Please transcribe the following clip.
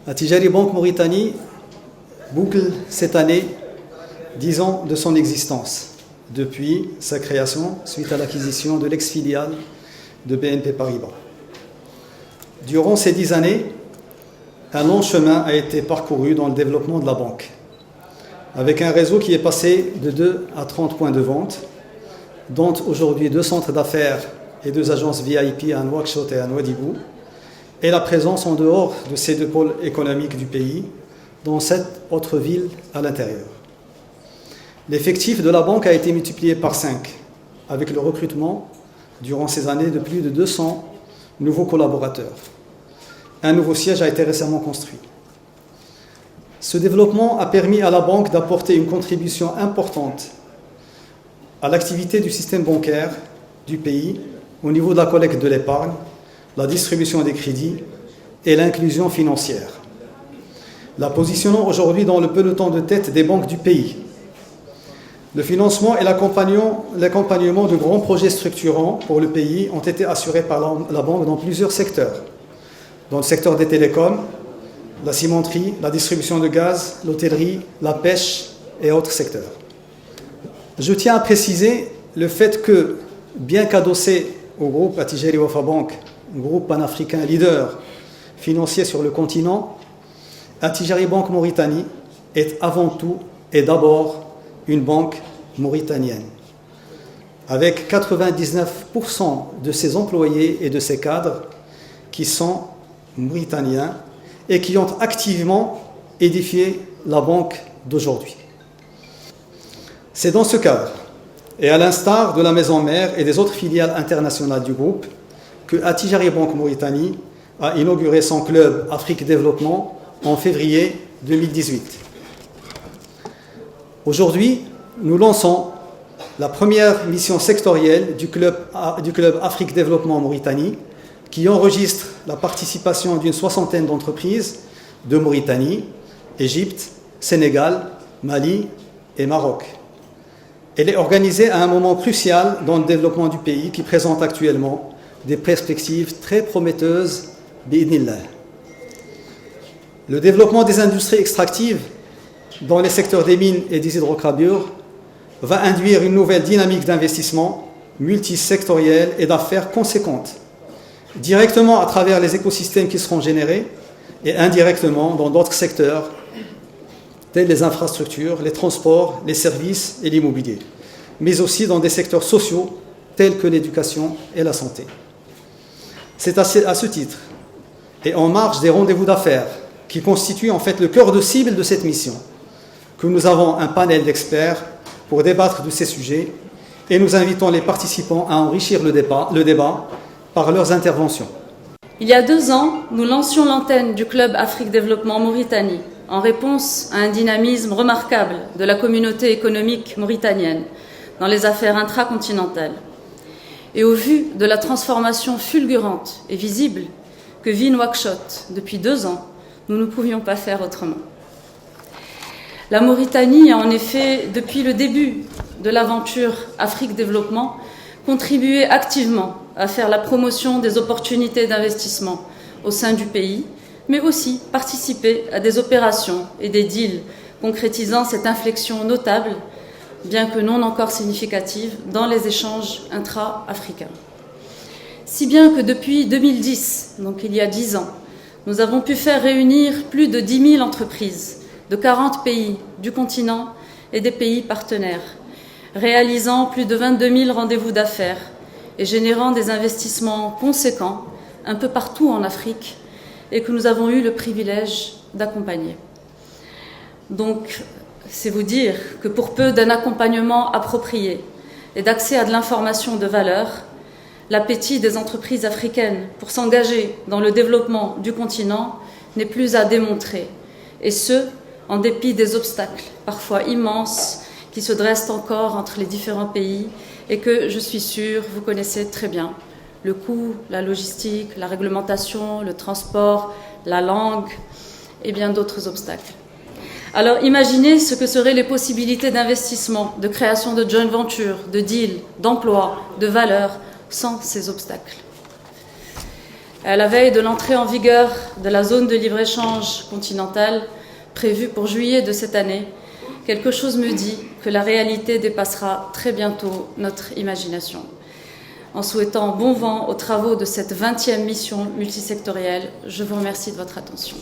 Attijari Bank Mauritanie boucle cette année 10 ans de son existence, depuis sa création suite à l'acquisition de l'ex-filiale de BNP Paribas. Durant ces 10 années, un long chemin a été parcouru dans le développement de la banque, avec un réseau qui est passé de 2 à 30 points de vente, dont aujourd'hui 2 centres d'affaires et 2 agences VIP à Nouakchott et à Nouadhibou, et la présence en dehors de ces 2 pôles économiques du pays, dans 7 autres villes à l'intérieur. L'effectif de la banque a été multiplié par 5, avec le recrutement, durant ces années, de plus de 200 nouveaux collaborateurs. Un nouveau siège a été récemment construit. Ce développement a permis à la banque d'apporter une contribution importante à l'activité du système bancaire du pays au niveau de la collecte de l'épargne, la distribution des crédits et l'inclusion financière, la positionnant aujourd'hui dans le peloton de tête des banques du pays. Le financement et l'accompagnement de grands projets structurants pour le pays ont été assurés par la banque dans plusieurs secteurs, dans le secteur des télécoms, la cimenterie, la distribution de gaz, l'hôtellerie, la pêche et autres secteurs. Je tiens à préciser le fait que, bien qu'adossé au groupe Attijari Wafa Bank, groupe panafricain leader financier sur le continent, Attijari Bank Mauritanie est avant tout et d'abord une banque mauritanienne, avec 99% de ses employés et de ses cadres qui sont mauritaniens et qui ont activement édifié la banque d'aujourd'hui. C'est dans ce cadre, et à l'instar de la maison mère et des autres filiales internationales du groupe, que Attijari Bank Mauritanie a inauguré son club Afrique Développement en février 2018. Aujourd'hui, nous lançons la première mission sectorielle du club Afrique Développement Mauritanie, qui enregistre la participation d'une 60aine d'entreprises de Mauritanie, Égypte, Sénégal, Mali et Maroc. Elle est organisée à un moment crucial dans le développement du pays qui présente actuellement des perspectives très prometteuses bi'idhnillah. Le développement des industries extractives dans les secteurs des mines et des hydrocarbures va induire une nouvelle dynamique d'investissement multisectorielle et d'affaires conséquente, directement à travers les écosystèmes qui seront générés et indirectement dans d'autres secteurs tels les infrastructures, les transports, les services et l'immobilier, mais aussi dans des secteurs sociaux tels que l'éducation et la santé. C'est à ce titre, et en marge des rendez-vous d'affaires, qui constituent en fait le cœur de cible de cette mission, que nous avons un panel d'experts pour débattre de ces sujets et nous invitons les participants à enrichir le débat par leurs interventions. Il y a 2 ans, nous lancions l'antenne du Club Afrique Développement Mauritanie en réponse à un dynamisme remarquable de la communauté économique mauritanienne dans les affaires intracontinentales. Et au vu de la transformation fulgurante et visible que vit Nouakchott depuis 2 ans, nous ne pouvions pas faire autrement. La Mauritanie a en effet, depuis le début de l'aventure Afrique Développement, contribué activement à faire la promotion des opportunités d'investissement au sein du pays, mais aussi participer à des opérations et des deals concrétisant cette inflexion notable, bien que non encore significative, dans les échanges intra-africains. Si bien que depuis 2010, donc il y a 10 ans, nous avons pu faire réunir plus de 10 000 entreprises de 40 pays du continent et des pays partenaires, réalisant plus de 22 000 rendez-vous d'affaires et générant des investissements conséquents un peu partout en Afrique et que nous avons eu le privilège d'accompagner. Donc, c'est vous dire que pour peu d'un accompagnement approprié et d'accès à de l'information de valeur, l'appétit des entreprises africaines pour s'engager dans le développement du continent n'est plus à démontrer, et ce, en dépit des obstacles, parfois immenses, qui se dressent encore entre les différents pays et que, je suis sûre, vous connaissez très bien. Le coût, la logistique, la réglementation, le transport, la langue et bien d'autres obstacles. Alors imaginez ce que seraient les possibilités d'investissement, de création de joint ventures, de deals, d'emplois, de valeurs, sans ces obstacles. À la veille de l'entrée en vigueur de la zone de libre-échange continentale prévue pour juillet de cette année, quelque chose me dit que la réalité dépassera très bientôt notre imagination. En souhaitant bon vent aux travaux de cette 20e mission multisectorielle, je vous remercie de votre attention.